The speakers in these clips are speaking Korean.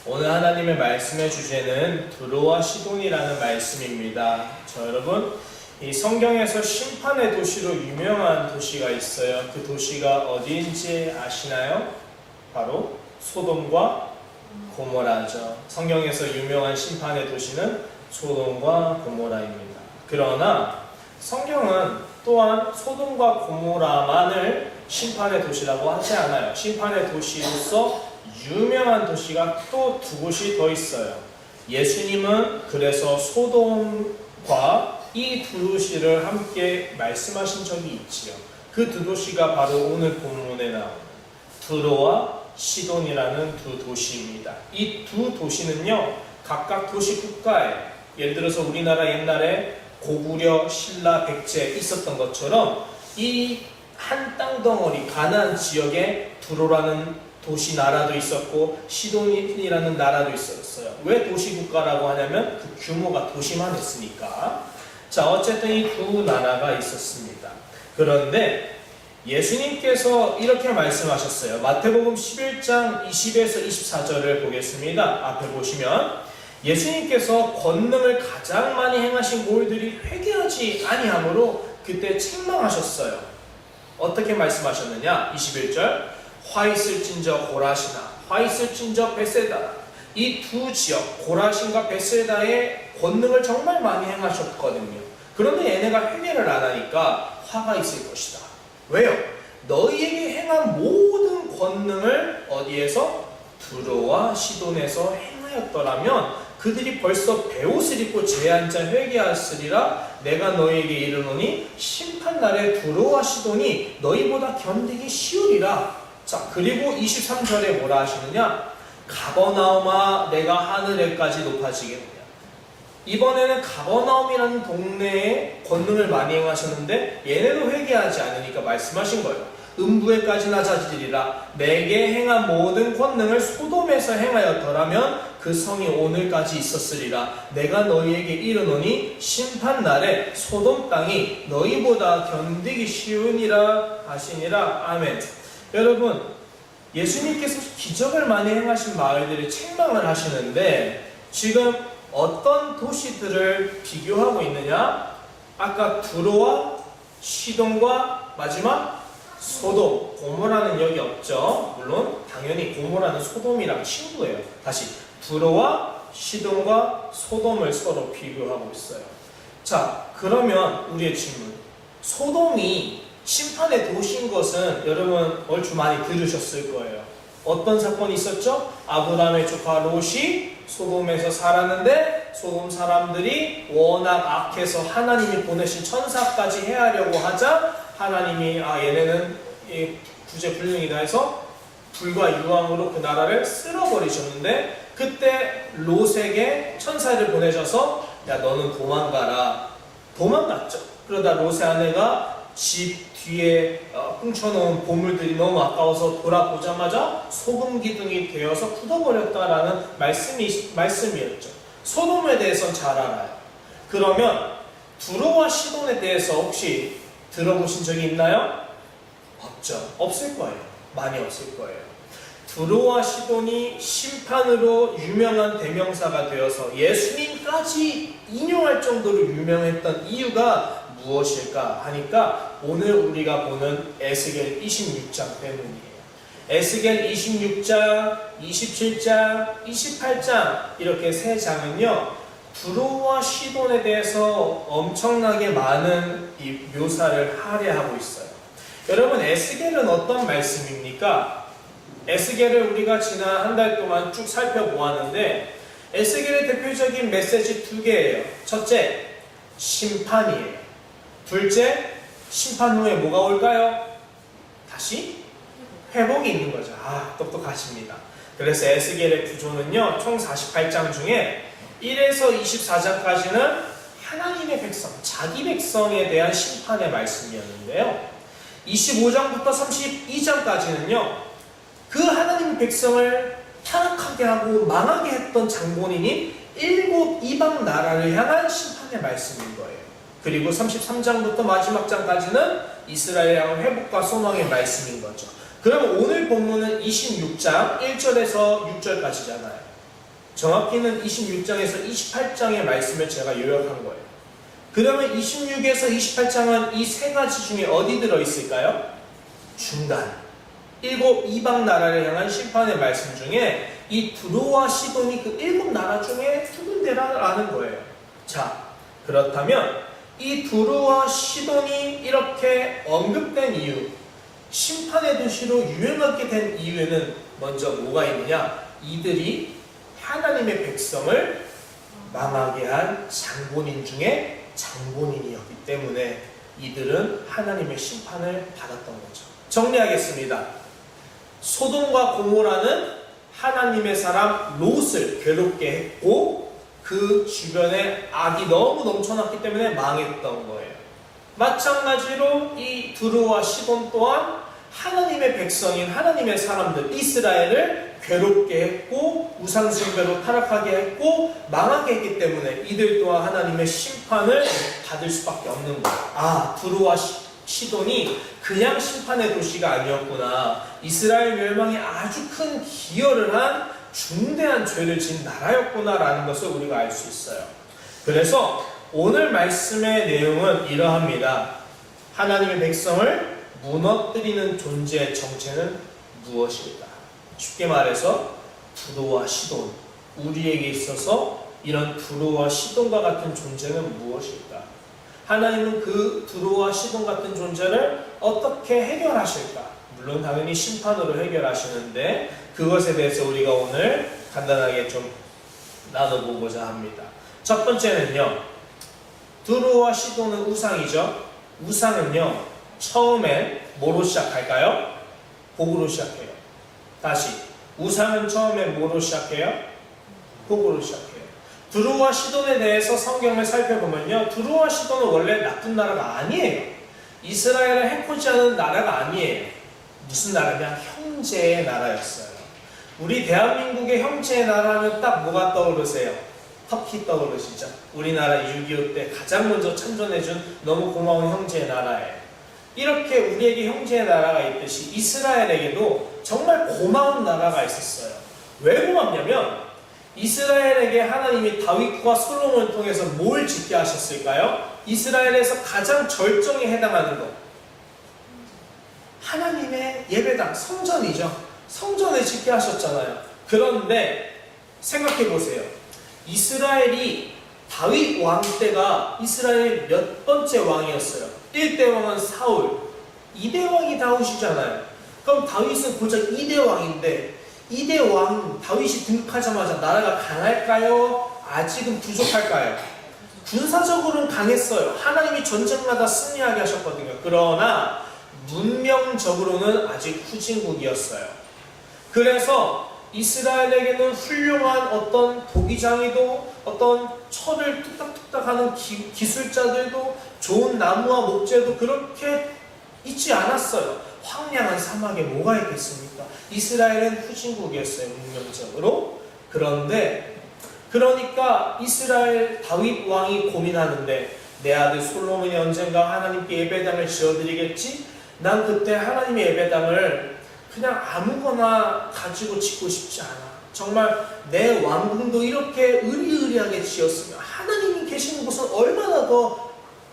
오늘 하나님의 말씀의 주제는 두로와 시돈이라는 말씀입니다. 자, 여러분, 이 성경에서 심판의 도시로 유명한 도시가 있어요. 그 도시가 어디인지 아시나요? 바로 소돔과 고모라죠. 성경에서 유명한 심판의 도시는 소돔과 고모라입니다. 그러나 성경은 또한 소돔과 고모라만을 심판의 도시라고 하지 않아요. 심판의 도시로서 유명한 도시가 또 두 곳이 더 있어요. 예수님은 그래서 소돔과 이 두 도시를 함께 말씀하신 적이 있지요. 그 두 도시가 바로 오늘 본문에 나오는 두로와 시돈이라는 두 도시입니다. 이 두 도시는요, 각각 도시 국가에, 예를 들어서 우리나라 옛날에 고구려, 신라, 백제 있었던 것처럼 이 한 땅덩어리 가나안 지역에 두로라는 도시 나라도 있었고 시돈이라는 나라도 있었어요. 왜 도시국가라고 하냐면 그 규모가 도시만 했으니까. 자, 어쨌든 이 두 나라가 있었습니다. 그런데 예수님께서 이렇게 말씀하셨어요. 마태복음 11장 20에서 24절을 보겠습니다. 앞에 보시면 예수님께서 권능을 가장 많이 행하신 모일들이 회개하지 아니하므로 그때 책망하셨어요. 어떻게 말씀하셨느냐? 21절 화 있을진저 고라시나 화 있을진저 베세다. 이 두 지역 고라신과 베세다의 권능을 정말 많이 행하셨거든요. 그런데 얘네가 회개를 안 하니까 화가 있을 것이다. 왜요? 너희에게 행한 모든 권능을 어디에서? 두로와 시돈에서 행하였더라면 그들이 벌써 베옷을 입고 제앉아 회개하였으리라. 내가 너희에게 이르노니 심판날에 두로와 시돈이 너희보다 견디기 쉬우리라. 자, 그리고 23절에 뭐라 하시느냐? 가버나움아 내가 하늘에까지 높아지겠느냐. 이번에는 가버나움이라는 동네에 권능을 많이 행하셨는데 얘네도 회개하지 않으니까 말씀하신 거예요. 음부에까지 낮아지리라. 내게 행한 모든 권능을 소돔에서 행하였더라면 그 성이 오늘까지 있었으리라. 내가 너희에게 이르노니 심판날에 소돔 땅이 너희보다 견디기 쉬우니라 하시니라. 아멘. 여러분, 예수님께서 기적을 많이 행하신 마을들을 책망을 하시는데 지금 어떤 도시들을 비교하고 있느냐? 아까 두로와 시돈과 마지막 소돔, 고모라는 여기 없죠. 물론 당연히 고모라는 소돔이랑 친구예요. 다시 두로와 시돈과 소돔을 서로 비교하고 있어요. 자, 그러면 우리의 질문, 소돔이 심판의 도시인 것은 여러분 얼추 많이 들으셨을 거예요. 어떤 사건이 있었죠? 아브라함의 조카 롯이 소돔에서 살았는데 소돔 사람들이 워낙 악해서 하나님이 보내신 천사까지 해하려고 하자 하나님이 얘네는 구제불능이다 해서 불과 유황으로 그 나라를 쓸어버리셨는데 그때 롯에게 천사를 보내셔서 야 너는 도망가라. 도망갔죠. 그러다 롯의 아내가 집 뒤에 훔쳐놓은 보물들이 너무 아까워서 돌아보자마자 소금 기둥이 되어서 굳어버렸다라는 말씀이었죠. 소돔에 대해서는 잘 알아요. 그러면 두로와 시돈에 대해서 혹시 들어보신 적이 있나요? 없죠. 없을 거예요. 많이 없을 거예요. 두로와 시돈이 심판으로 유명한 대명사가 되어서 예수님까지 인용할 정도로 유명했던 이유가 무엇일까 하니까 오늘 우리가 보는 에스겔 26장 때문이에요. 에스겔 26장, 27장, 28장 이렇게 세 장은요 두로와 시돈에 대해서 엄청나게 많은 이 묘사를 할애하고 있어요. 여러분, 에스겔은 어떤 말씀입니까? 에스겔을 우리가 지난 한 달 동안 쭉 살펴보았는데 에스겔의 대표적인 메시지 두 개예요. 첫째, 심판이에요. 둘째, 심판 후에 뭐가 올까요? 다시 회복이 있는 거죠. 똑똑하십니다. 그래서 에스겔의 구조는요 총 48장 중에 1에서 24장까지는 하나님의 백성, 자기 백성에 대한 심판의 말씀이었는데요 25장부터 32장까지는요 그 하나님의 백성을 타락하게 하고 망하게 했던 장본인이 7 이방 나라를 향한 심판의 말씀인 거예요. 그리고 33장부터 마지막 장까지는 이스라엘 향한 회복과 소망의 말씀인 거죠. 그럼 오늘 본문은 26장 1절에서 6절까지잖아요. 정확히는 26장에서 28장의 말씀을 제가 요약한 거예요. 그러면 26에서 28장은 이 세 가지 중에 어디 들어있을까요? 중간. 7 이방 나라를 향한 심판의 말씀 중에 이 두로와 시돈이 그 7 나라 중에 두 군데라는 거예요. 자, 그렇다면 이 두로와 시돈이 이렇게 언급된 이유, 심판의 도시로 유명하게 된 이유에는 먼저 뭐가 있느냐? 이들이 하나님의 백성을 망하게 한 장본인 중에 장본인이었기 때문에 이들은 하나님의 심판을 받았던 거죠. 정리하겠습니다. 소돔과 고모라는 하나님의 사람 롯을 괴롭게 했고 그 주변에 악이 너무 넘쳐났기 때문에 망했던 거예요. 마찬가지로 이 두로와 시돈 또한 하나님의 백성인 하나님의 사람들 이스라엘을 괴롭게 했고 우상숭배로 타락하게 했고 망하게 했기 때문에 이들 또한 하나님의 심판을 받을 수밖에 없는 거예요. 두로와 시돈이 그냥 심판의 도시가 아니었구나. 이스라엘 멸망에 아주 큰 기여를 한 중대한 죄를 지은 나라였구나라는 것을 우리가 알 수 있어요. 그래서 오늘 말씀의 내용은 이러합니다. 하나님의 백성을 무너뜨리는 존재의 정체는 무엇일까? 쉽게 말해서 두로와 시돈, 우리에게 있어서 이런 두로와 시돈과 같은 존재는 무엇일까? 하나님은 그 두로와 시돈 같은 존재를 어떻게 해결하실까? 물론 당연히 심판으로 해결하시는데 그것에 대해서 우리가 오늘 간단하게 좀 나눠보고자 합니다. 첫 번째는요, 두로와 시돈은 우상이죠. 우상은요, 처음에 뭐로 시작할까요? 복으로 시작해요. 다시, 우상은 처음에 뭐로 시작해요? 복으로 시작해요. 두로와 시돈에 대해서 성경을 살펴보면요, 두로와 시돈은 원래 나쁜 나라가 아니에요. 이스라엘을 해코지 하는 나라가 아니에요. 무슨 나라냐? 형제의 나라였어요. 우리 대한민국의 형제의 나라는 딱 뭐가 떠오르세요? 터키 떠오르시죠? 우리나라 6.25 때 가장 먼저 참전해준 너무 고마운 형제의 나라예요. 이렇게 우리에게 형제의 나라가 있듯이 이스라엘에게도 정말 고마운 나라가 있었어요. 왜 고맙냐면 이스라엘에게 하나님이 다윗과 솔로몬을 통해서 뭘 짓게 하셨을까요? 이스라엘에서 가장 절정에 해당하는 것, 하나님의 예배당, 성전이죠. 성전을 짓게 하셨잖아요. 그런데 생각해 보세요. 이스라엘이 다윗 왕 때가 이스라엘 몇 번째 왕이었어요? 1대 왕은 사울, 2대 왕이 다윗이잖아요. 그럼 다윗은 고작 2대 왕인데 2대 왕 다윗이 등극하자마자 나라가 강할까요? 아직은 부족할까요? 군사적으로는 강했어요. 하나님이 전쟁마다 승리하게 하셨거든요. 그러나 문명적으로는 아직 후진국이었어요. 그래서 이스라엘에게는 훌륭한 어떤 도기장이도 어떤 철을 뚝딱뚝딱 하는 기술자들도 좋은 나무와 목재도 그렇게 있지 않았어요. 황량한 사막에 뭐가 있겠습니까? 이스라엘은 후진국이었어요, 문명적으로. 그러니까 이스라엘 다윗 왕이 고민하는데 내 아들 솔로몬이 언젠가 하나님께 예배당을 지어드리겠지? 난 그때 하나님의 예배당을 그냥 아무거나 가지고 짓고 싶지 않아. 정말 내 왕궁도 이렇게 으리으리하게 지었으면 하나님이 계시는 곳은 얼마나 더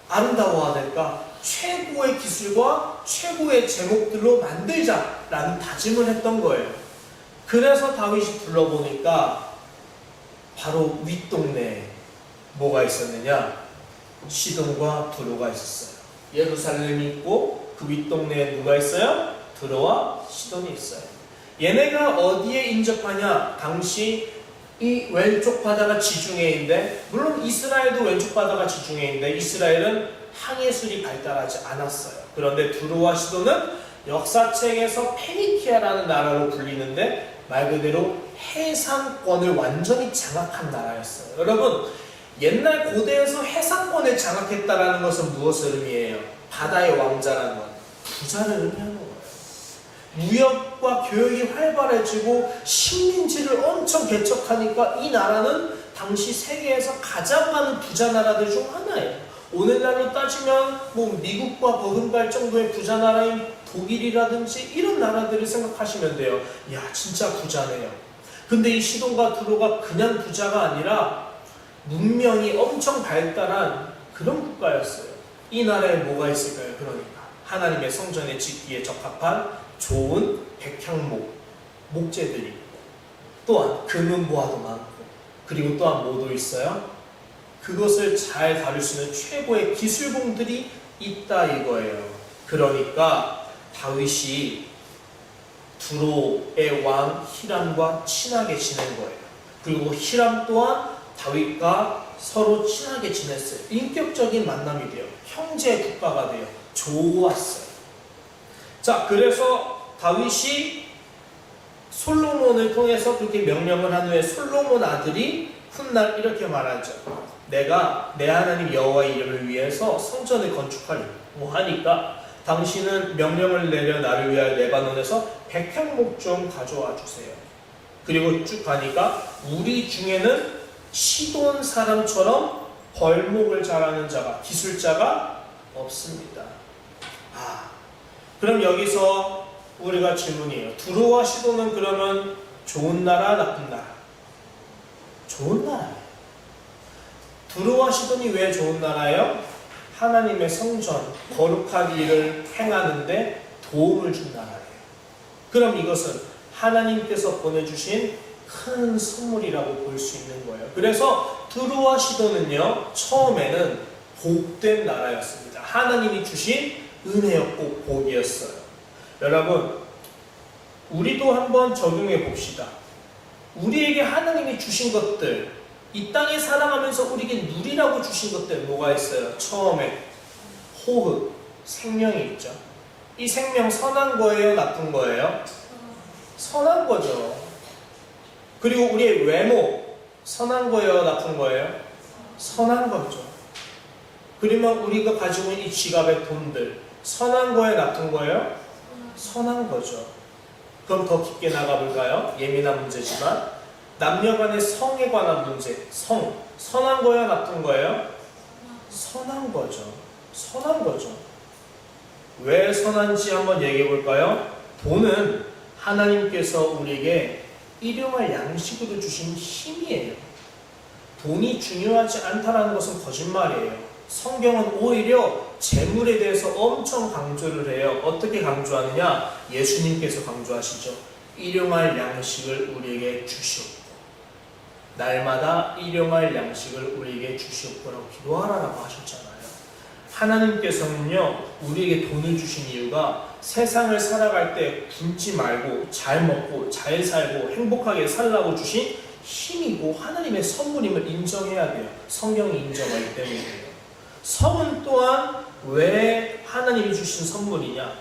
아름다워야 될까? 최고의 기술과 최고의 제목들로 만들자라는 다짐을 했던 거예요. 그래서 다윗이 불러보니까 바로 윗동네에 뭐가 있었느냐? 시돈과 두로가 있었어요. 예루살렘이 있고 그 윗동네에 누가 있어요? 두로와 시돈이 있어요. 얘네가 어디에 인접하냐? 당시 이 왼쪽 바다가 지중해인데, 물론 이스라엘도 왼쪽 바다가 지중해인데 이스라엘은 항해술이 발달하지 않았어요. 그런데 두로와 시돈은 역사책에서 페니키아라는 나라로 불리는데 말 그대로 해상권을 완전히 장악한 나라였어요. 여러분, 옛날 고대에서 해상권을 장악했다라는 것은 무엇을 의미해요? 바다의 왕자라는 건 부자를 의미하는 거예요. 무역과 교역이 활발해지고 식민지를 엄청 개척하니까 이 나라는 당시 세계에서 가장 많은 부자 나라들 중 하나예요. 오늘날로 따지면 뭐 미국과 버금갈 정도의 부자 나라인 독일이라든지 이런 나라들을 생각하시면 돼요. 야, 진짜 부자네요. 근데 이 시돈과 두로가 그냥 부자가 아니라 문명이 엄청 발달한 그런 국가였어요. 이 나라에 뭐가 있을까요? 그러니까 하나님의 성전에 짓기에 적합한 좋은 백향목, 목재들이 있고, 또한 금은보화도 많고, 그리고 또한 뭐도 있어요? 그것을 잘 다룰 수 있는 최고의 기술공들이 있다 이거예요. 그러니까 다윗이 두로의 왕 히람과 친하게 지낸 거예요. 그리고 히람 또한 다윗과 서로 친하게 지냈어요. 인격적인 만남이 돼요. 형제 국가가 돼요. 좋았어요. 자, 그래서 다윗이 솔로몬을 통해서 그렇게 명령을 한 후에 솔로몬 아들이 훗날 이렇게 말하죠. 내가 내 하나님 여호와의 이름을 위해서 성전을 건축하려고 하니까 당신은 명령을 내려 나를 위하여 레바논에서 백향목 좀 가져와 주세요. 그리고 쭉 가니까 우리 중에는 시돈 사람처럼 벌목을 잘하는 자가, 기술자가 없습니다. 그럼 여기서 우리가 질문이에요. 두로와 시돈은 그러면 좋은 나라, 나쁜 나라? 좋은 나라예요. 두로와 시돈이 왜 좋은 나라예요? 하나님의 성전, 거룩한 일을 행하는데 도움을 준 나라예요. 그럼 이것은 하나님께서 보내주신 큰 선물이라고 볼 수 있는 거예요. 그래서 두로와 시돈은요, 처음에는 복된 나라였습니다. 하나님이 주신 은혜였고 복이었어요. 여러분, 우리도 한번 적용해 봅시다. 우리에게 하나님이 주신 것들, 이 땅에 살아가면서 우리에게 누리라고 주신 것들 뭐가 있어요? 처음에 호흡, 생명이 있죠. 이 생명 선한 거예요? 나쁜 거예요? 선한 거죠. 그리고 우리의 외모 선한 거예요? 나쁜 거예요? 선한 거죠. 그러면 우리가 가지고 있는 이 지갑의 돈들 선한 거예요? 나쁜 거예요? 선한 거죠. 그럼 더 깊게 나가볼까요? 예민한 문제지만 남녀 간의 성에 관한 문제, 선한 거예요? 나쁜 거예요? 선한 거죠. 선한 거죠. 왜 선한지 한번 얘기해 볼까요? 돈은 하나님께서 우리에게 일용할 양식으로 주신 힘이에요. 돈이 중요하지 않다는 것은 거짓말이에요. 성경은 오히려 재물에 대해서 엄청 강조를 해요. 어떻게 강조하느냐? 예수님께서 강조하시죠. 일용할 양식을 우리에게 주시옵고 날마다 일용할 양식을 우리에게 주시옵고라고 기도하라고 하셨잖아요. 하나님께서는요, 우리에게 돈을 주신 이유가 세상을 살아갈 때 굶지 말고 잘 먹고 잘 살고 행복하게 살라고 주신 힘이고 하나님의 선물임을 인정해야 돼요. 성경이 인정하기 때문이에요. 성은 또한 왜 하나님이 주신 선물이냐?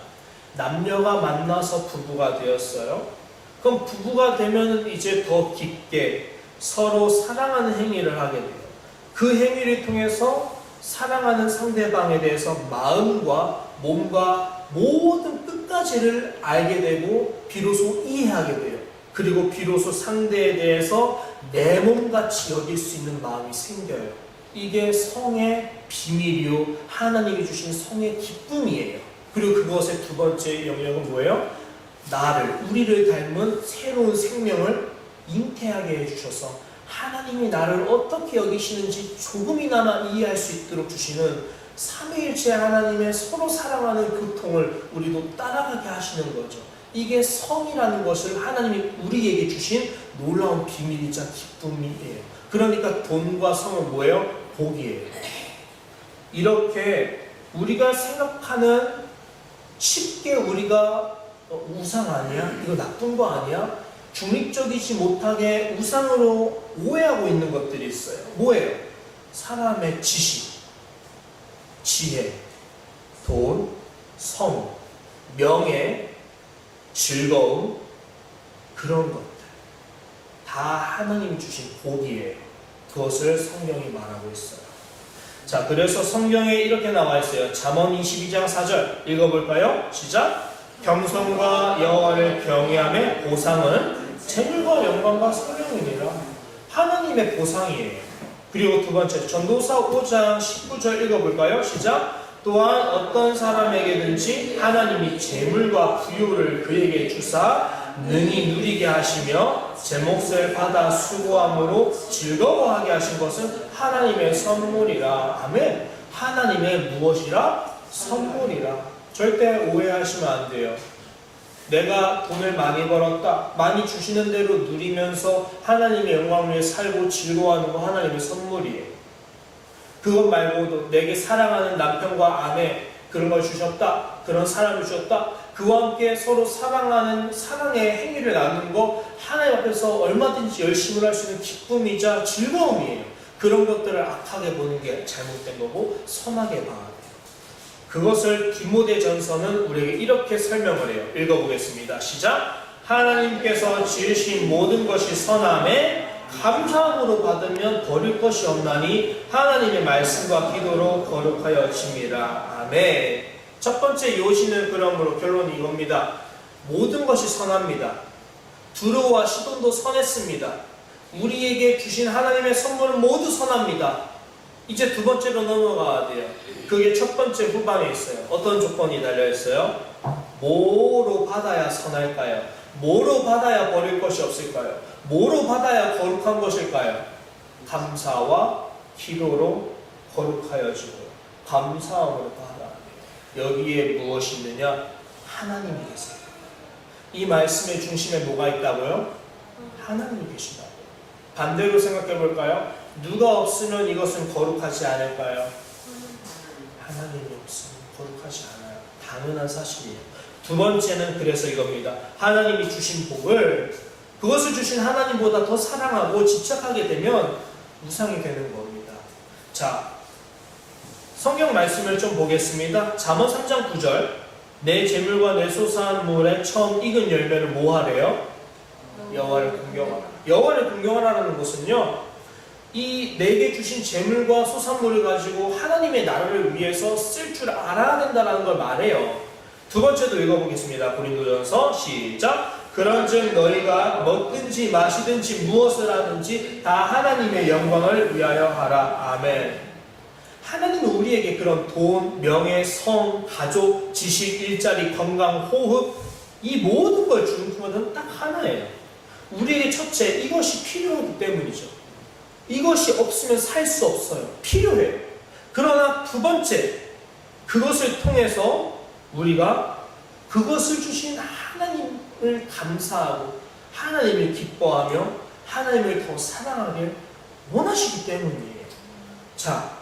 남녀가 만나서 부부가 되었어요. 그럼 부부가 되면 이제 더 깊게 서로 사랑하는 행위를 하게 돼요. 그 행위를 통해서 사랑하는 상대방에 대해서 마음과 몸과 모든 끝까지를 알게 되고 비로소 이해하게 돼요. 그리고 비로소 상대에 대해서 내 몸같이 여길 수 있는 마음이 생겨요. 이게 성의 비밀이요, 하나님이 주신 성의 기쁨이에요. 그리고 그것의 두 번째 영역은 뭐예요? 우리를 닮은 새로운 생명을 잉태하게 해주셔서 하나님이 나를 어떻게 여기시는지 조금이나마 이해할 수 있도록 주시는 삼위일체 하나님의 서로 사랑하는 그 통을 우리도 따라가게 하시는 거죠. 이게 성이라는 것을 하나님이 우리에게 주신 놀라운 비밀이자 기쁨이에요. 그러니까 돈과 성은 뭐예요? 복이에요. 이렇게 우리가 생각하는 쉽게 우리가 우상 아니야? 이거 나쁜 거 아니야? 중립적이지 못하게 우상으로 오해하고 있는 것들이 있어요. 뭐예요? 사람의 지식, 지혜, 돈, 성, 명예, 즐거움, 그런 것들 다 하나님이 주신 복이에요. 그것을 성경이 말하고 있어요. 자, 그래서 성경에 이렇게 나와 있어요. 잠언 22장 4절 읽어볼까요? 시작! 겸손과 여호와를 경외함의 보상은 재물과 영광과 성령이니라. 하나님의 보상이에요. 그리고 두 번째 전도서 5장 19절 읽어볼까요? 시작! 또한 어떤 사람에게든지 하나님이 재물과 부유를 그에게 주사 능히 누리게 하시며 제 몫을 받아 수고함으로 즐거워하게 하신 것은 하나님의 선물이라. 아멘. 하나님의 무엇이라? 선물이라. 절대 오해하시면 안 돼요. 내가 돈을 많이 벌었다, 많이 주시는 대로 누리면서 하나님의 영광을 위해 살고 즐거워하는 거 하나님의 선물이에요. 그것 말고도 내게 사랑하는 남편과 아내 그런 걸 주셨다, 그런 사랑을 주셨다, 그와 함께 서로 사랑하는 사랑의 행위를 나누는 거 하나님 앞에서 얼마든지 열심히 할 수 있는 기쁨이자 즐거움이에요. 그런 것들을 악하게 보는 게 잘못된 거고 선하게 봐야 돼요. 그것을 디모데전서는 우리에게 이렇게 설명을 해요. 읽어보겠습니다. 시작. 하나님께서 지으신 모든 것이 선함에 감사함으로 받으면 버릴 것이 없나니 하나님의 말씀과 기도로 거룩하여 짐이라. 아멘. 첫 번째 요시는 그러므로 결론이 이겁니다. 모든 것이 선합니다. 두로와 시돈도 선했습니다. 우리에게 주신 하나님의 선물은 모두 선합니다. 이제 두 번째로 넘어가야 돼요. 그게 첫 번째 후반에 있어요. 어떤 조건이 달려있어요? 뭐로 받아야 선할까요? 뭐로 받아야 버릴 것이 없을까요? 뭐로 받아야 거룩한 것일까요? 감사와 기도로 거룩하여 주고요. 감사함으로 받아야 돼요. 여기에 무엇이 있느냐? 하나님이 계세요. 이 말씀의 중심에 뭐가 있다고요? 하나님이 계시다고요. 반대로 생각해 볼까요? 누가 없으면 이것은 거룩하지 않을까요? 하나님이 없으면 거룩하지 않아요. 당연한 사실이에요. 두 번째는 그래서 이겁니다. 하나님이 주신 복을 그것을 주신 하나님보다 더 사랑하고 집착하게 되면 우상이 되는 겁니다. 자, 성경 말씀을 좀 보겠습니다. 잠언 3장 9절. 내 재물과 내 소사한 물에 처음 익은 열매를 뭐 하래요? 여호와를 공경하라. 여호와를 공경하라는 것은요, 이 내게 주신 재물과 소산물을 가지고 하나님의 나라를 위해서 쓸 줄 알아야 된다는 걸 말해요. 두 번째도 읽어보겠습니다. 고린도전서 시작. 그런즉 너희가 먹든지 마시든지 무엇을 하든지 다 하나님의 영광을 위하여 하라. 아멘. 하나님은 우리에게 그런 돈, 명예, 성, 가족, 지식, 일자리, 건강, 호흡 이 모든 걸 주는 것은 딱 하나예요. 우리에게 첫째 이것이 필요하기 때문이죠. 이것이 없으면 살 수 없어요. 필요해요. 그러나 두 번째, 그것을 통해서 우리가 그것을 주신 하나님을 감사하고 하나님을 기뻐하며 하나님을 더 사랑하길 원하시기 때문이에요. 자,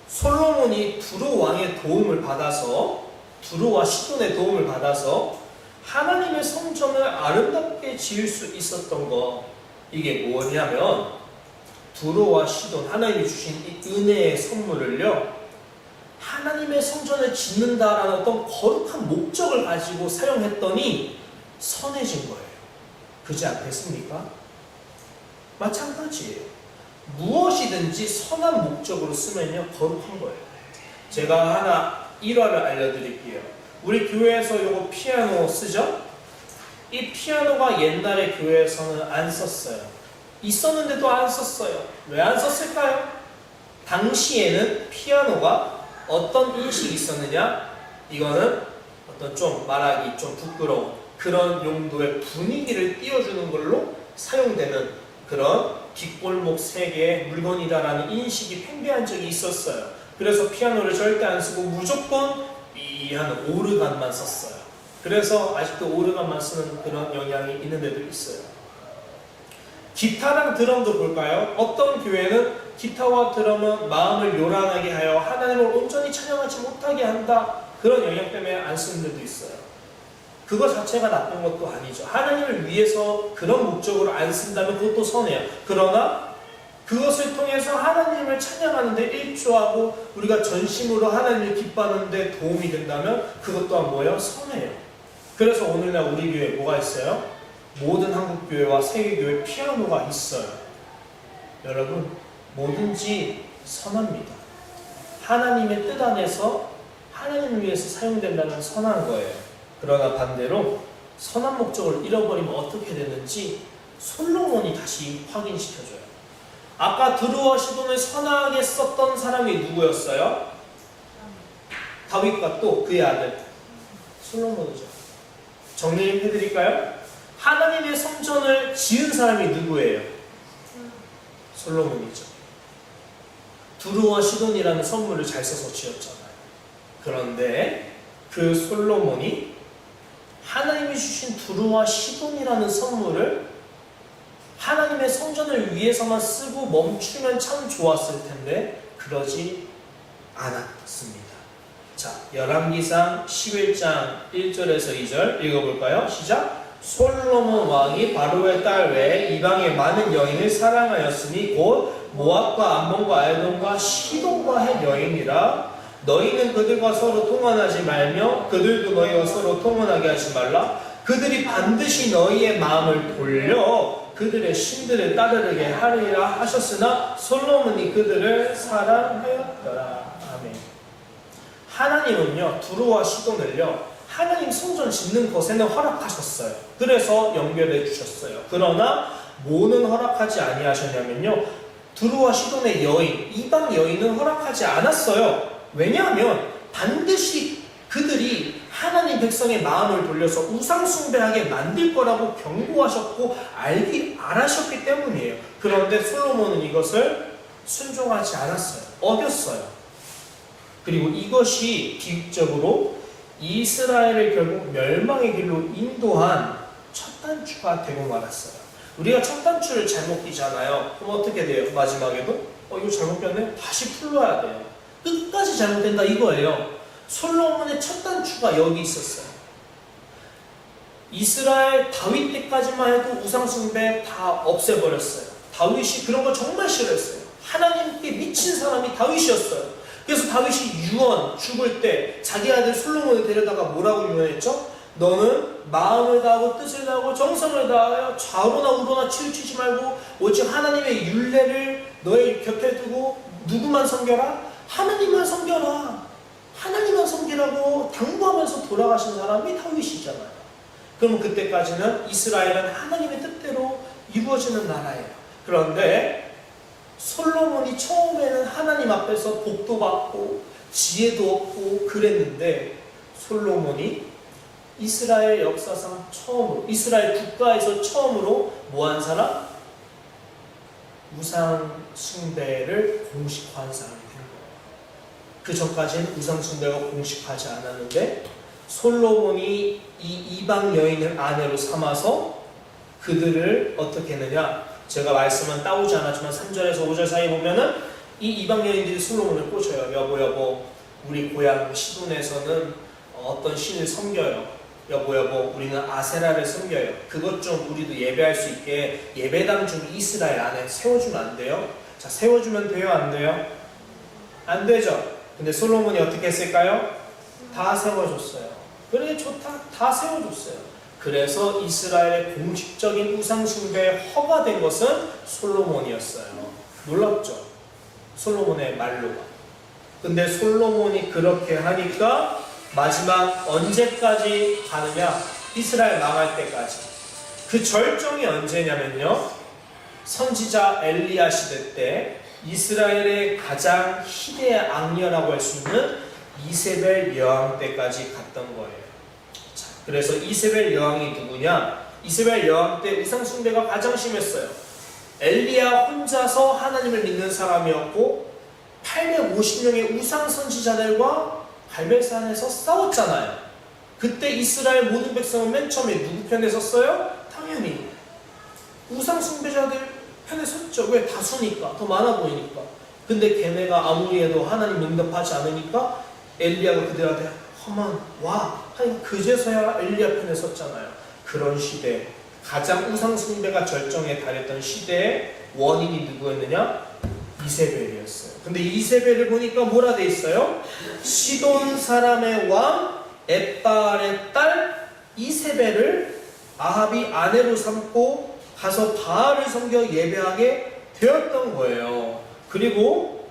솔로몬이 두로 왕의 도움을 받아서 두로와 시돈의 도움을 받아서 하나님의 성전을 아름답게 지을 수 있었던 거 이게 뭐냐면 두로와 시돈 하나님이 주신 이 은혜의 선물을요 하나님의 성전을 짓는다라는 어떤 거룩한 목적을 가지고 사용했더니 선해진 거예요. 그렇지 않겠습니까? 마찬가지예요. 무엇이든지 선한 목적으로 쓰면요 거룩한 거예요. 제가 하나 일화를 알려드릴게요. 우리 교회에서 이거 피아노 쓰죠? 이 피아노가 옛날에 교회에서는 안 썼어요. 있었는데도 안 썼어요. 왜 안 썼을까요? 당시에는 피아노가 어떤 인식이 있었느냐? 이거는 어떤 좀 말하기 좀 부끄러운 그런 용도의 분위기를 띄워주는 걸로 사용되는 그런 뒷골목 세계의 물건이다라는 인식이 팽배한 적이 있었어요. 그래서 피아노를 절대 안 쓰고 무조건 한 오르간만 썼어요. 그래서 아직도 오르간만 쓰는 그런 영향이 있는 데도 있어요. 기타랑 드럼도 볼까요? 어떤 교회는 기타와 드럼은 마음을 요란하게 하여 하나님을 온전히 찬양하지 못하게 한다. 그런 영향 때문에 안 쓰는 데도 있어요. 그거 자체가 나쁜 것도 아니죠. 하나님을 위해서 그런 목적으로 안 쓴다면 그것도 선해요. 그러나 그것을 통해서 하나님을 찬양하는 데 일조하고 우리가 전심으로 하나님을 기뻐하는 데 도움이 된다면 그것 또한 뭐예요? 선해요. 그래서 오늘날 우리 교회에 뭐가 있어요? 모든 한국교회와 세계교회 피아노가 있어요. 여러분, 뭐든지 선합니다. 하나님의 뜻 안에서 하나님을 위해서 사용된다면 선한 거예요. 그러나 반대로 선한 목적을 잃어버리면 어떻게 되는지 솔로몬이 다시 확인시켜줘요. 아까 두루와 시돈을 선하게 썼던 사람이 누구였어요? 다윗과 또 그의 아들 솔로몬이죠. 정리해드릴까요? 하나님의 성전을 지은 사람이 누구예요? 솔로몬이죠. 두루와 시돈이라는 선물을 잘 써서 지었잖아요. 그런데 그 솔로몬이 하나님이 주신 두루와 시돈이라는 선물을 하나님의 성전을 위해서만 쓰고 멈추면 참 좋았을 텐데 그러지 않았습니다. 자, 열왕기상 11장 1절에서 2절 읽어볼까요? 시작! 솔로몬 왕이 바로의 딸 외에 이방의 많은 여인을 사랑하였으니 곧 모압과 암몬과 에돔과 시돈과 헷 여인이라. 너희는 그들과 서로 통혼하지 말며 그들도 너희와 서로 통혼하게 하지 말라. 그들이 반드시 너희의 마음을 돌려 그들의 신들을 따르게 하리라 하셨으나 솔로몬이 그들을 사랑하였더라. 아멘. 하나님은요, 두루와 시돈을요, 하나님 성전 짓는 것에는 허락하셨어요. 그래서 연결해 주셨어요. 그러나 뭐는 허락하지 아니하셨냐면요, 두루와 시돈의 여인, 이방 여인은 허락하지 않았어요. 왜냐하면 반드시 그들이 하나님 백성의 마음을 돌려서 우상 숭배하게 만들 거라고 경고하셨고 알았셨기 때문이에요. 그런데 솔로몬은 이것을 순종하지 않았어요. 어겼어요. 그리고 이것이 기획적으로 이스라엘을 결국 멸망의 길로 인도한 첫 단추가 되고 말았어요. 우리가 첫 단추를 잘못 끼잖아요. 그럼 어떻게 돼요? 마지막에도 이거 잘못 꼈네? 다시 풀러야 돼요. 끝까지 잘못된다 이거예요. 솔로몬의 첫 단추가 여기 있었어요. 이스라엘 다윗 때까지만 해도 우상숭배 다 없애버렸어요. 다윗이 그런 거 정말 싫어했어요. 하나님께 미친 사람이 다윗이었어요. 그래서 다윗이 유언 죽을 때 자기 아들 솔로몬을 데려다가 뭐라고 유언했죠? 너는 마음을 다하고 뜻을 다하고 정성을 다하여 좌우로나 우로나 치우치지 말고 오직 하나님의 율례를 너의 곁에 두고 누구만 섬겨라? 하나님만 섬겨라. 하나님만 섬기라고 당부하면서 돌아가신 사람이 다윗이잖아요. 그럼 그때까지는 이스라엘은 하나님의 뜻대로 이루어지는 나라예요. 그런데 솔로몬이 처음에는 하나님 앞에서 복도 받고 지혜도 얻고 그랬는데 솔로몬이 이스라엘 역사상 처음으로, 이스라엘 국가에서 처음으로 뭐한 사람? 우상 숭배를 공식화한 사람이 된 거예요. 그 전까지는 우상 숭배가 공식하지 않았는데 솔로몬이 이 이방 여인을 아내로 삼아서 그들을 어떻게 했느냐? 제가 말씀은 따오지 않았지만 3절에서 5절 사이 보면은 이 이방 여인들이 솔로몬을 꼬셔요. 여보 우리 고향 시돈에서는 어떤 신을 섬겨요. 여보 우리는 아세라를 섬겨요. 그것 좀 우리도 예배할 수 있게 예배당 좀 이스라엘 안에 세워주면 안 돼요? 자, 세워주면 돼요? 안 돼요? 안 되죠. 근데 솔로몬이 어떻게 했을까요? 다 세워줬어요. 그래 좋다. 다 세워줬어요. 그래서 이스라엘의 공식적인 우상숭배에 허가된 것은 솔로몬이었어요. 놀랍죠? 솔로몬의 말로가. 근데 솔로몬이 그렇게 하니까 마지막 언제까지 가느냐? 이스라엘 망할 때까지. 그 절정이 언제냐면요, 선지자 엘리야 시대 때 이스라엘의 가장 희대의 악녀라고 할 수 있는 이세벨 여왕 때까지 갔던 거예요. 자, 그래서 이세벨 여왕이 누구냐? 이세벨 여왕 때 우상숭배가 가장 심했어요. 엘리야 혼자서 하나님을 믿는 사람이었고 850명의 우상 선지자들과 갈멜산에서 싸웠잖아요. 그때 이스라엘 모든 백성은 맨 처음에 누구 편에 섰어요? 당연히 우상 숭배자들 편에 섰죠. 왜? 다수니까, 더 많아 보이니까. 근데 걔네가 아무리 해도 하나님 응답하지 않으니까 엘리야가 그들한테 험한 와 하니 그제서야 엘리야 편에 섰잖아요. 그런 시대, 가장 우상 숭배가 절정에 달했던 시대의 원인이 누구였느냐? 이세벨이었어요. 근데 이세벨을 보니까 뭐라 돼 있어요? 시돈 사람의 왕 엣바알의 딸 이세벨을 아합이 아내로 삼고 가서 바알을 섬겨 예배하게 되었던 거예요. 그리고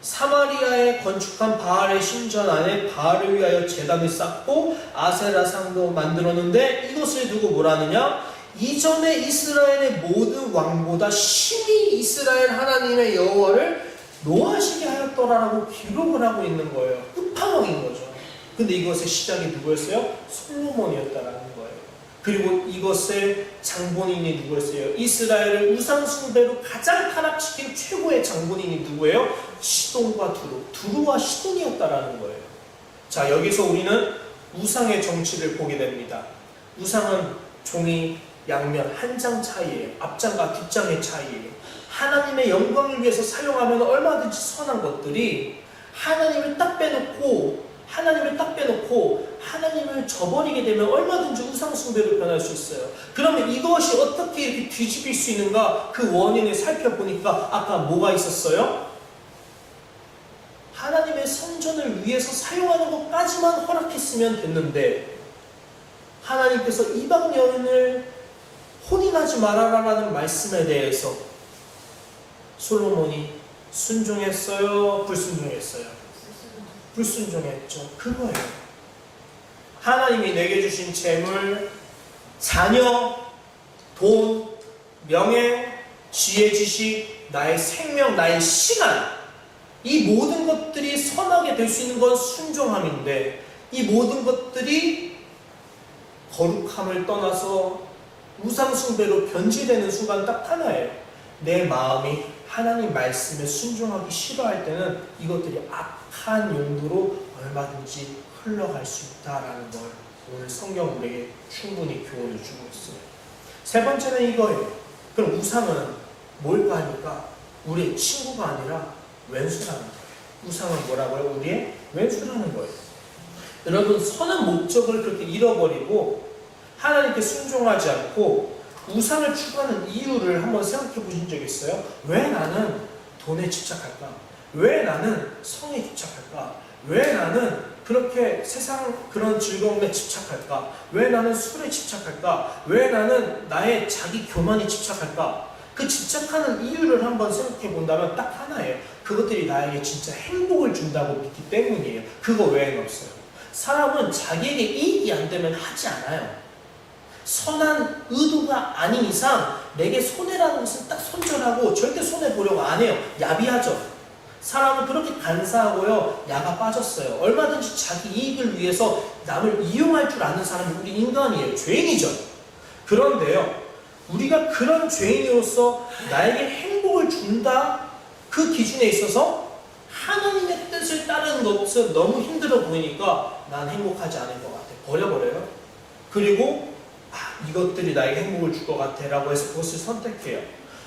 사마리아에 건축한 바알의 신전 안에 바알을 위하여 제단을 쌓고 아세라 상도 만들었는데 이것을 두고 뭐라느냐? 이전에 이스라엘의 모든 왕보다 심히 이스라엘 하나님의 여호와를 노하시게 하였더라라고 기록을 하고 있는 거예요. 끝판왕인 거죠. 근데 이것의 시작이 누구였어요? 솔로몬이었다라는 거예요. 그리고 이것의 장본인이 누구였어요? 이스라엘을 우상숭배로 가장 타락시킨 최고의 장본인이 누구예요? 시돈과 두루와 시돈이었다라는 거예요. 자, 여기서 우리는 우상의 정치를 보게 됩니다. 우상은 종이 양면 한 장 차이예요. 앞장과 뒷장의 차이예요. 하나님의 영광을 위해서 사용하면 얼마든지 선한 것들이 하나님을 딱 빼놓고 하나님을 저버리게 되면 얼마든지 우상숭배로 변할 수 있어요. 그러면 이것이 어떻게 이렇게 뒤집힐 수 있는가? 그 원인을 살펴보니까 아까 뭐가 있었어요? 하나님의 성전을 위해서 사용하는 것까지만 허락했으면 됐는데 하나님께서 이방 여인을 혼인하지 말아라라는 말씀에 대해서 솔로몬이 순종했어요? 불순종했어요? 불순종했죠. 그거예요. 하나님이 내게 주신 재물, 자녀, 돈, 명예, 지혜, 지식, 나의 생명, 나의 시간, 이 모든 것들이 선하게 될 수 있는 건 순종함인데 이 모든 것들이 거룩함을 떠나서 우상숭배로 변질되는 순간 딱 하나예요. 내 마음이 하나님 말씀에 순종하기 싫어할 때는 이것들이 악한 용도로 얼마든지 흘러갈 수 있다라는 걸 오늘 성경 우리에게 충분히 교훈을 주고 있어요. 세 번째는 이거예요. 그럼 우상은 뭘까 하니까 우리의 친구가 아니라 왼수라는 거예요. 우상은 뭐라고요? 우리의 왼수라는 거예요. 여러분, 선한 목적을 그렇게 잃어버리고 하나님께 순종하지 않고 우상을 추구하는 이유를 한번 생각해 보신 적 있어요? 왜 나는 돈에 집착할까? 왜 나는 성에 집착할까? 왜 나는 그렇게 세상 그런 즐거움에 집착할까? 왜 나는 술에 집착할까? 왜 나는 나의 자기 교만에 집착할까? 그 집착하는 이유를 한번 생각해 본다면 딱 하나예요. 그것들이 나에게 진짜 행복을 준다고 믿기 때문이에요. 그거 외에는 없어요. 사람은 자기에게 이익이 안 되면 하지 않아요. 선한 의도가 아닌 이상 내게 손해라는 것은 딱 손절하고 절대 손해보려고 안 해요. 야비하죠. 사람은 그렇게 간사하고요, 야가 빠졌어요. 얼마든지 자기 이익을 위해서 남을 이용할 줄 아는 사람이 우리 인간이에요. 죄인이죠. 그런데요, 우리가 그런 죄인으로서 나에게 행복을 준다, 그 기준에 있어서 하나님의 뜻을 따르는 것은 너무 힘들어 보이니까 난 행복하지 않을 것 같아. 버려버려요. 그리고 이것들이 나에게 행복을 줄 것 같아 라고 해서 그것을 선택해요.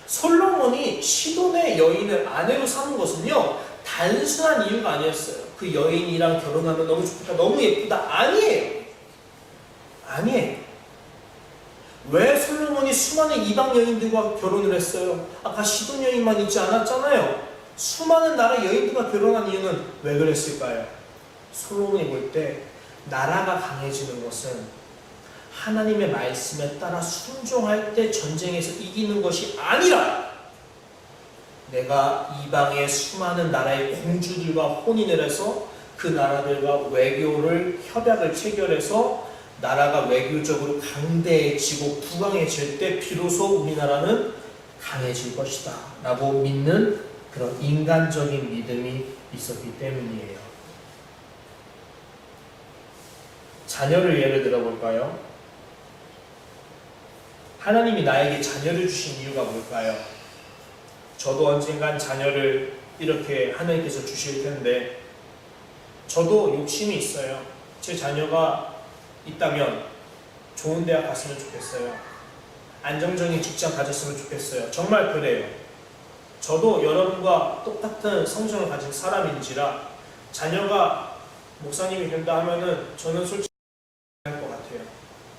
솔로몬이 시돈의 여인을 아내로 삼은 것은요, 단순한 이유가 아니었어요. 그 여인이랑 결혼하면 너무 좋겠다, 너무 예쁘다. 아니에요. 왜 솔로몬이 수많은 이방 여인들과 결혼을 했어요? 아까 시돈 여인만 있지 않았잖아요. 수많은 나라 여인들과 결혼한 이유는 왜 그랬을까요? 솔로몬이 볼 때 나라가 강해지는 것은 하나님의 말씀에 따라 순종할 때 전쟁에서 이기는 것이 아니라 내가 이방의 수많은 나라의 공주들과 혼인을 해서 그 나라들과 협약을 체결해서 나라가 외교적으로 강대해지고 부강해질 때 비로소 우리나라는 강해질 것이다 라고 믿는 그런 인간적인 믿음이 있었기 때문이에요. 자녀를 예를 들어볼까요? 하나님이 나에게 자녀를 주신 이유가 뭘까요? 저도 언젠간 자녀를 이렇게 하나님께서 주실 텐데 저도 욕심이 있어요. 제 자녀가 있다면 좋은 대학 갔으면 좋겠어요. 안정적인 직장 가졌으면 좋겠어요. 정말 그래요. 저도 여러분과 똑같은 성정을 가진 사람인지라 자녀가 목사님이 된다 하면은 저는 솔직히 할 것 같아요.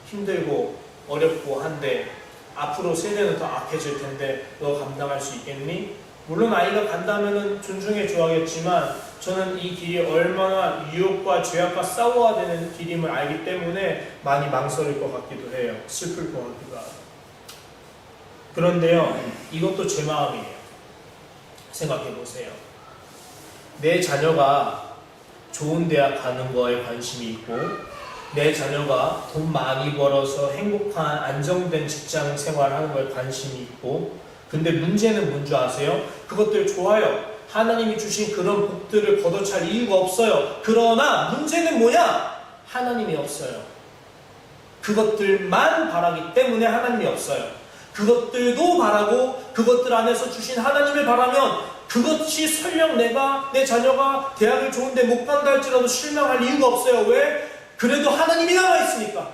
힘들고 어렵고 한데 앞으로 세대는 더 악해질 텐데 너 감당할 수 있겠니? 물론 아이가 간다면은 존중해 줘야겠지만 저는 이 길이 얼마나 유혹과 죄악과 싸워야 되는 길임을 알기 때문에 많이 망설일 것 같기도 해요. 슬플 것 같기도 하고. 그런데요, 이것도 제 마음이에요. 생각해 보세요. 내 자녀가 좋은 대학 가는 거에 관심이 있고 내 자녀가 돈 많이 벌어서 행복한 안정된 직장 생활하는 거에 관심이 있고 근데 문제는 뭔지 아세요? 그것들 좋아요. 하나님이 주신 그런 복들을 걷어찰 이유가 없어요. 그러나 문제는 뭐냐? 하나님이 없어요. 그것들만 바라기 때문에 하나님이 없어요. 그것들도 바라고 그것들 안에서 주신 하나님을 바라면 그것이 설령 내 자녀가 대학을 좋은데 못 간다 할지라도 실망할 이유가 없어요. 왜? 그래도 하나님이 나와 있으니까.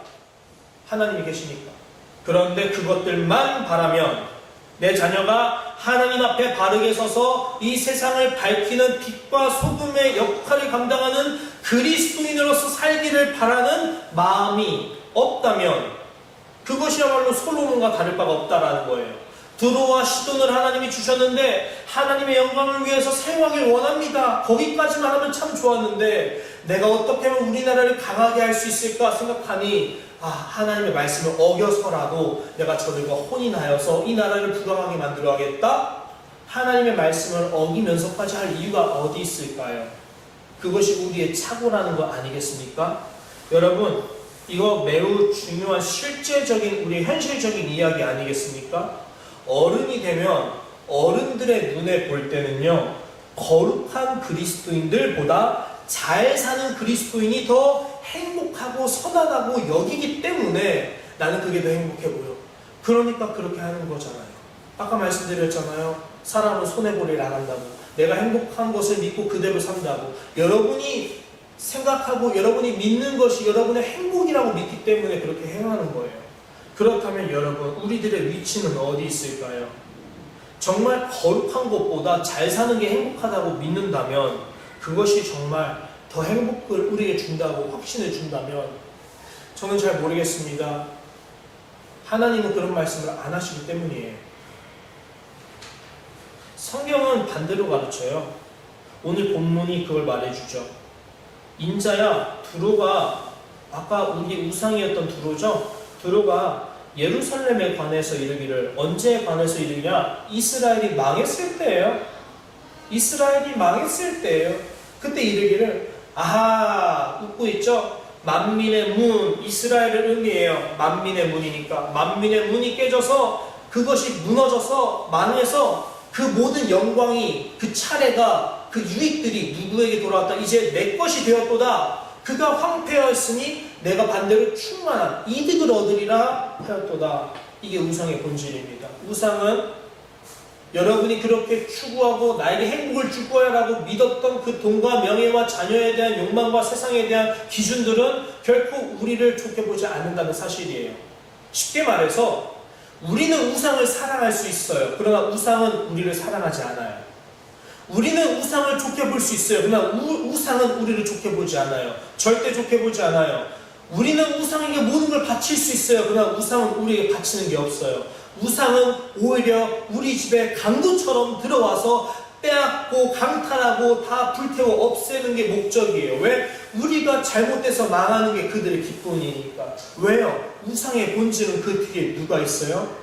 하나님이 계시니까. 그런데 그것들만 바라면 내 자녀가 하나님 앞에 바르게 서서 이 세상을 밝히는 빛과 소금의 역할을 감당하는 그리스도인으로서 살기를 바라는 마음이 없다면 그것이야말로 솔로몬과 다를 바가 없다라는 거예요. 두로와 시돈을 하나님이 주셨는데 하나님의 영광을 위해서 사용하길 원합니다. 거기까지만 하면 참 좋았는데 내가 어떻게 하면 우리나라를 강하게 할 수 있을까 생각하니 하나님의 말씀을 어겨서라도 내가 저들과 혼인하여서 이 나라를 부강하게 만들어 하겠다? 하나님의 말씀을 어기면서까지 할 이유가 어디 있을까요? 그것이 우리의 착오라는 거 아니겠습니까? 여러분, 이거 매우 중요한 실제적인 우리 현실적인 이야기 아니겠습니까? 어른이 되면 어른들의 눈에 볼 때는요, 거룩한 그리스도인들보다 잘 사는 그리스도인이 더 행복하고 선하다고 여기기 때문에 나는 그게 더 행복해 보여. 그러니까 그렇게 하는 거잖아요. 아까 말씀드렸잖아요. 사람은 손해보리를 안 한다고. 내가 행복한 것을 믿고 그대로 산다고. 여러분이 생각하고 여러분이 믿는 것이 여러분의 행복이라고 믿기 때문에 그렇게 행하는 거예요. 그렇다면 여러분, 우리들의 위치는 어디 있을까요? 정말 거룩한 것보다 잘 사는 게 행복하다고 믿는다면 그것이 정말 더 행복을 우리에게 준다고 확신을 준다면 저는 잘 모르겠습니다. 하나님은 그런 말씀을 안 하시기 때문이에요. 성경은 반대로 가르쳐요. 오늘 본문이 그걸 말해주죠. 인자야, 두로가 아까 우리 우상이었던 두로죠? 두로가 예루살렘에 관해서 이르기를 언제에 관해서 이르냐? 이스라엘이 망했을 때예요. 이스라엘이 망했을 때예요. 그때 이르기를 웃고 있죠? 만민의 문, 이스라엘을 의미해요. 만민의 문이니까. 만민의 문이 깨져서 그것이 무너져서 망해서 그 모든 영광이 그 차례가 그 유익들이 누구에게 돌아왔다. 이제 내 것이 되었도다. 그가 황폐하였으니 내가 반대로 충만한 이득을 얻으리라 하였도다. 이게 우상의 본질입니다. 우상은 여러분이 그렇게 추구하고 나에게 행복을 줄 거야 라고 믿었던 그 돈과 명예와 자녀에 대한 욕망과 세상에 대한 기준들은 결코 우리를 좋게 보지 않는다는 사실이에요. 쉽게 말해서 우리는 우상을 사랑할 수 있어요. 그러나 우상은 우리를 사랑하지 않아요. 우리는 우상을 좋게 볼 수 있어요. 그러나 우상은 우리를 좋게 보지 않아요. 절대 좋게 보지 않아요. 우리는 우상에게 모든 걸 바칠 수 있어요. 그러나 우상은 우리에게 바치는 게 없어요. 우상은 오히려 우리 집에 강도처럼 들어와서 빼앗고 강탈하고 다 불태워 없애는 게 목적이에요. 왜? 우리가 잘못돼서 망하는 게 그들의 기쁨이니까. 왜요? 우상의 본질은 그 뒤에 누가 있어요?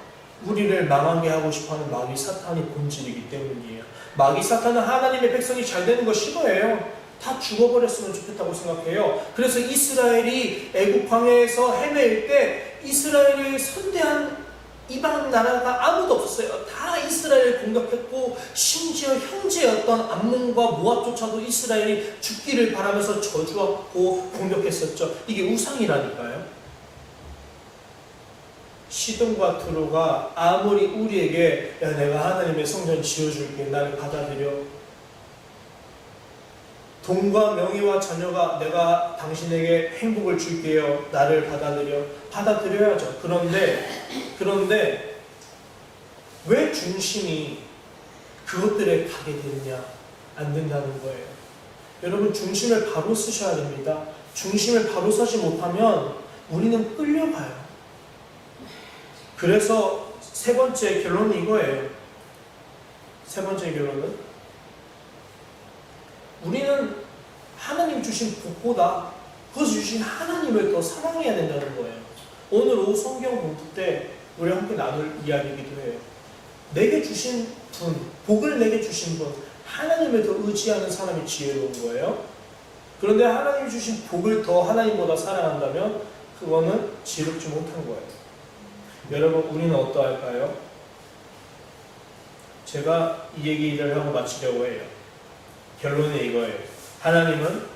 우리를 망하게 하고 싶어하는 마귀 사탄이 본질이기 때문이에요. 마귀 사탄은 하나님의 백성이 잘 되는 거 싫어해요. 다 죽어버렸으면 좋겠다고 생각해요. 그래서 이스라엘이 애국 광야에서 헤매일 때 이스라엘을 선대한 이방 나라가 아무도 없었어요. 다 이스라엘을 공격했고 심지어 형제였던 암몬과 모압조차도 이스라엘이 죽기를 바라면서 저주하고 공격했었죠. 이게 우상이라니까요. 시돈과 두로가 아무리 우리에게 내가 하나님의 성전 지어줄게, 나를 받아들여, 돈과 명예와 자녀가 내가 당신에게 행복을 줄게요, 나를 받아들여야죠. 그런데 왜 중심이 그것들에 가게 되느냐? 안 된다는 거예요. 여러분, 중심을 바로 쓰셔야 됩니다. 중심을 바로 서지 못하면 우리는 끌려가요. 그래서 세 번째 결론이 이거예요. 세 번째 결론은 우리는 하나님 주신 복보다 그것을 주신 하나님을 더 사랑해야 된다는 거예요. 오늘 오후 성경 공부 때 우리 함께 나눌 이야기이기도 해요. 내게 주신 분, 복을 내게 주신 분, 하나님을 더 의지하는 사람이 지혜로운 거예요. 그런데 하나님 주신 복을 더 하나님보다 사랑한다면 그거는 지혜롭지 못한 거예요. 여러분, 우리는 어떠할까요? 제가 이 얘기를 하고 마치려고 해요. 결론은 이거예요. 하나님은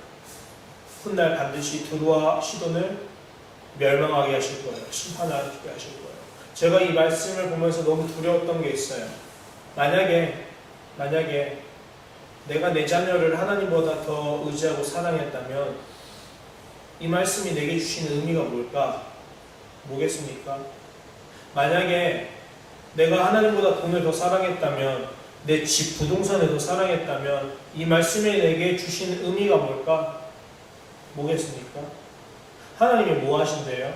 훗날 반드시 두루와 시돈을 멸망하게 하실 거예요. 심판하게 하실 거예요. 제가 이 말씀을 보면서 너무 두려웠던 게 있어요. 만약에 내가 내 자녀를 하나님보다 더 의지하고 사랑했다면 이 말씀이 내게 주시는 의미가 뭘까? 뭐겠습니까? 만약에 내가 하나님보다 돈을 더 사랑했다면, 내 집, 부동산을 더 사랑했다면 이 말씀이 내게 주신 의미가 뭘까? 뭐겠습니까? 하나님이 뭐 하신대요?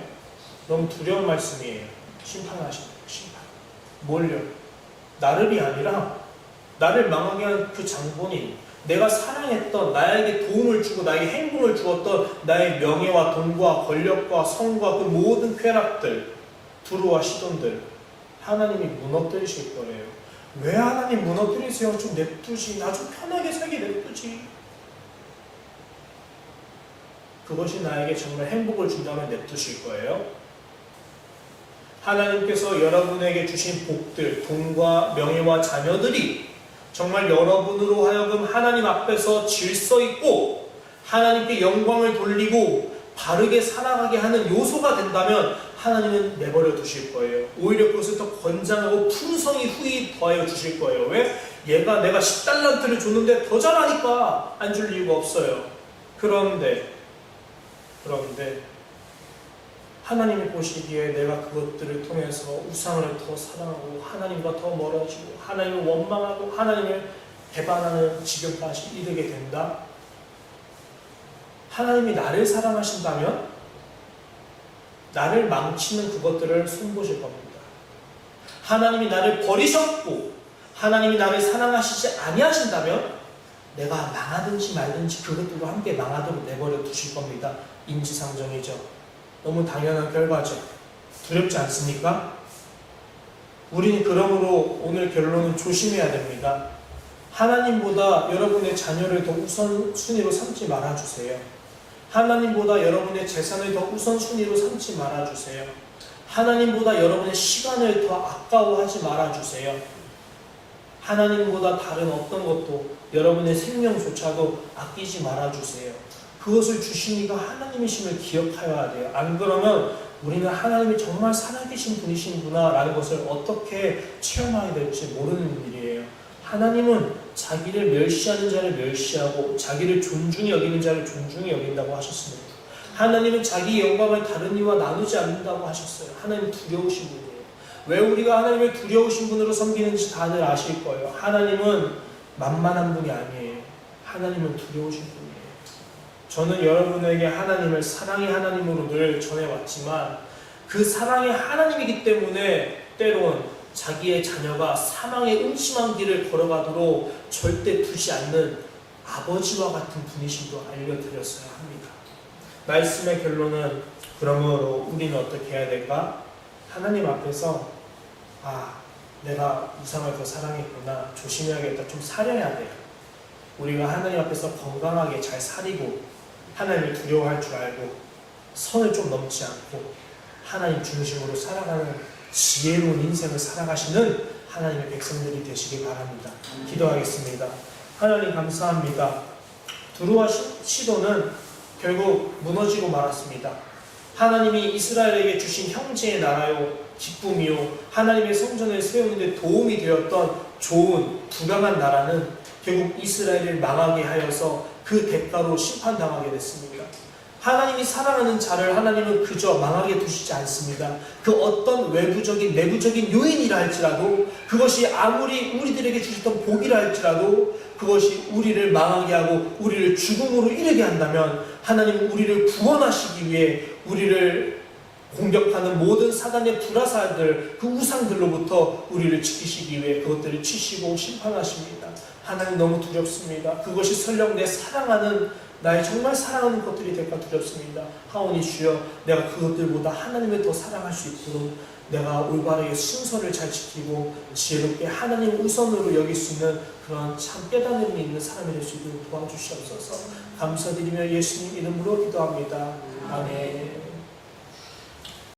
너무 두려운 말씀이에요. 심판하신대요. 심판. 뭘요? 나를이 아니라 나를 망하게 한 그 장본인, 내가 사랑했던, 나에게 도움을 주고 나에게 행복을 주었던 나의 명예와 돈과 권력과 성과 그 모든 쾌락들, 두루와 시돈들, 하나님이 무너뜨리실 거예요. 왜 하나님 무너뜨리세요? 좀 냅두지. 나 좀 편하게 살게 냅두지. 그것이 나에게 정말 행복을 준다면 냅두실 거예요. 하나님께서 여러분에게 주신 복들, 돈과 명예와 자녀들이 정말 여러분으로 하여금 하나님 앞에서 질서있고 하나님께 영광을 돌리고 바르게 살아가게 하는 요소가 된다면 하나님은 내버려 두실 거예요. 오히려 그것을 더 권장하고 풍성히 후히 더하여 주실 거예요. 왜? 얘가 내가 10달란트를 줬는데 더 잘하니까 안 줄 이유가 없어요. 그런데 하나님이 보시기에 내가 그것들을 통해서 우상을 더 사랑하고 하나님과 더 멀어지고 하나님을 원망하고 하나님을 배반하는 지경까지 이르게 된다. 하나님이 나를 사랑하신다면 나를 망치는 그것들을 손보실 겁니다. 하나님이 나를 버리셨고 하나님이 나를 사랑하시지 아니하신다면 내가 망하든지 말든지 그것들도 함께 망하도록 내버려 두실 겁니다. 인지상정이죠. 너무 당연한 결과죠. 두렵지 않습니까? 우리는 그러므로 오늘 결론은 조심해야 됩니다. 하나님보다 여러분의 자녀를 더 우선순위로 삼지 말아주세요. 하나님보다 여러분의 재산을 더 우선순위로 삼지 말아주세요. 하나님보다 여러분의 시간을 더 아까워하지 말아주세요. 하나님보다 다른 어떤 것도 여러분의 생명조차도 아끼지 말아주세요. 그것을 주신 이가 하나님이심을 기억하여야 돼요. 안 그러면 우리는 하나님이 정말 살아계신 분이신구나 라는 것을 어떻게 체험하게 될지 모르는 일이에요. 하나님은 자기를 멸시하는 자를 멸시하고 자기를 존중히 여기는 자를 존중히 여긴다고 하셨습니다. 하나님은 자기 영광을 다른 이와 나누지 않는다고 하셨어요. 하나님 두려우신 분이에요. 왜 우리가 하나님을 두려우신 분으로 섬기는지 다들 아실 거예요. 하나님은 만만한 분이 아니에요. 하나님은 두려우신 분이에요. 저는 여러분에게 하나님을 사랑의 하나님으로 늘 전해왔지만 그 사랑의 하나님이기 때문에 때론 자기의 자녀가 사망의 음침한 길을 걸어가도록 절대 두지 않는 아버지와 같은 분이심도 알려드렸어야 합니다. 말씀의 결론은 그러므로 우리는 어떻게 해야 될까? 하나님 앞에서 내가 우상을 더 사랑했구나, 조심해야겠다, 좀 사려야 돼요. 우리가 하나님 앞에서 건강하게 잘 사리고 하나님을 두려워할 줄 알고 선을 좀 넘지 않고 하나님 중심으로 살아가는 지혜로운 인생을 살아가시는 하나님의 백성들이 되시기 바랍니다. 기도하겠습니다. 하나님 감사합니다. 두루와 시돈은 결국 무너지고 말았습니다. 하나님이 이스라엘에게 주신 형제의 나라요, 기쁨이요, 하나님의 성전을 세우는 데 도움이 되었던 좋은 불량한 나라는 결국 이스라엘을 망하게 하여서 그 대가로 심판당하게 됐습니다. 하나님이 사랑하는 자를 하나님은 그저 망하게 두시지 않습니다. 그 어떤 외부적인 내부적인 요인이라 할지라도 그것이 아무리 우리들에게 주셨던 복이라 할지라도 그것이 우리를 망하게 하고 우리를 죽음으로 이르게 한다면 하나님은 우리를 구원하시기 위해 우리를 공격하는 모든 사단의 불화살들, 그 우상들로부터 우리를 지키시기 위해 그것들을 치시고 심판하십니다. 하나님 너무 두렵습니다. 그것이 설령 내 사랑하는, 나의 정말 사랑하는 것들이 될까 두렵습니다. 하오니 주여, 내가 그것들보다 하나님을 더 사랑할 수 있도록 내가 올바르게 순서를 잘 지키고 지혜롭게 하나님 우선으로 여길 수 있는 그런 참 깨달음이 있는 사람이 될 수 있도록 도와주시옵소서. 감사드리며 예수님 이름으로 기도합니다. 아멘.